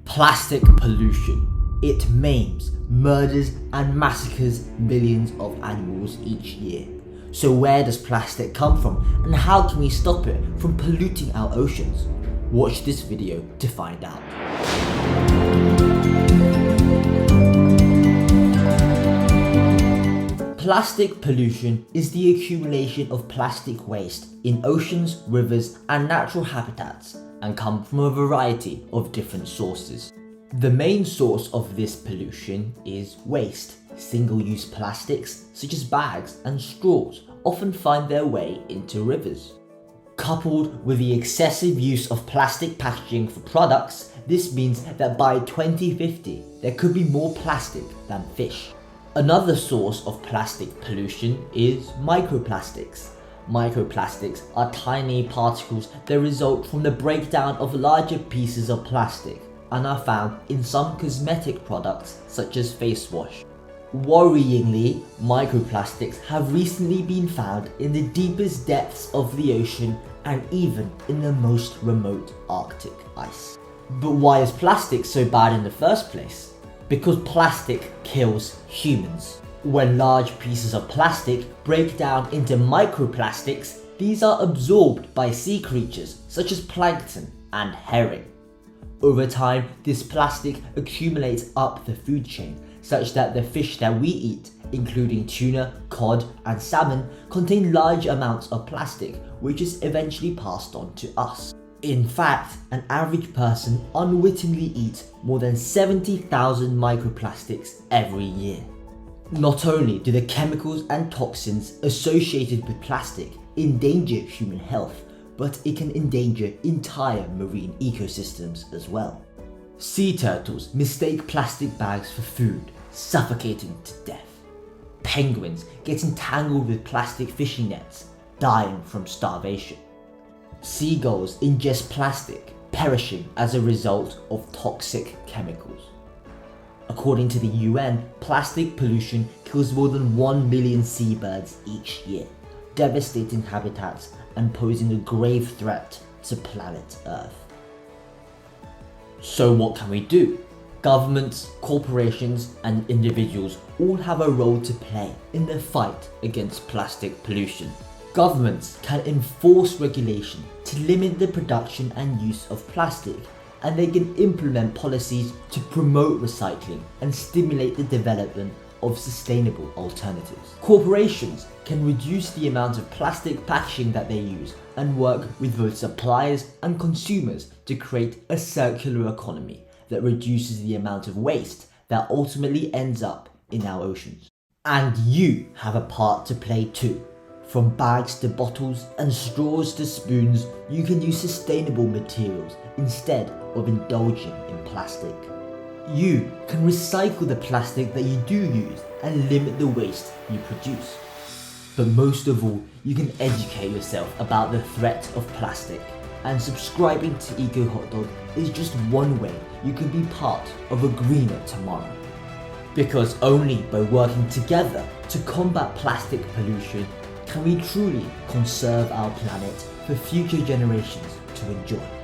Plastic pollution. It maims, murders and massacres millions of animals each year. So where does plastic come from and how can we stop it from polluting our oceans? Watch this video to find out. Plastic pollution is the accumulation of plastic waste in oceans, rivers and natural habitats and come from a variety of different sources. The main source of this pollution is waste. Single-use plastics such as bags and straws often find their way into rivers. Coupled with the excessive use of plastic packaging for products, this means that by 2050 there could be more plastic than fish. Another source of plastic pollution is microplastics. Microplastics are tiny particles that result from the breakdown of larger pieces of plastic and are found in some cosmetic products such as face wash. Worryingly, microplastics have recently been found in the deepest depths of the ocean and even in the most remote Arctic ice. But why is plastic so bad in the first place? Because plastic kills humans. When large pieces of plastic break down into microplastics, these are absorbed by sea creatures such as plankton and herring. Over time, this plastic accumulates up the food chain, such that the fish that we eat, including tuna, cod and salmon, contain large amounts of plastic which is eventually passed on to us. In fact, an average person unwittingly eats more than 70,000 microplastics every year. Not only do the chemicals and toxins associated with plastic endanger human health, but it can endanger entire marine ecosystems as well. Sea turtles mistake plastic bags for food, suffocating to death. Penguins get entangled with plastic fishing nets, dying from starvation. Seagulls ingest plastic, perishing as a result of toxic chemicals. According to the UN, plastic pollution kills more than 1 million seabirds each year, devastating habitats and posing a grave threat to planet Earth. So what can we do? Governments, corporations and individuals all have a role to play in the fight against plastic pollution. Governments can enforce regulation to limit the production and use of plastic, and they can implement policies to promote recycling and stimulate the development of sustainable alternatives. Corporations can reduce the amount of plastic packaging that they use and work with both suppliers and consumers to create a circular economy that reduces the amount of waste that ultimately ends up in our oceans. And you have a part to play too. From bags to bottles and straws to spoons, you can use sustainable materials instead of indulging in plastic. You can recycle the plastic that you do use and limit the waste you produce. But most of all, you can educate yourself about the threat of plastic, and subscribing to Eco Hotdog is just one way you can be part of a greener tomorrow. Because only by working together to combat plastic pollution can we truly conserve our planet for future generations to enjoy.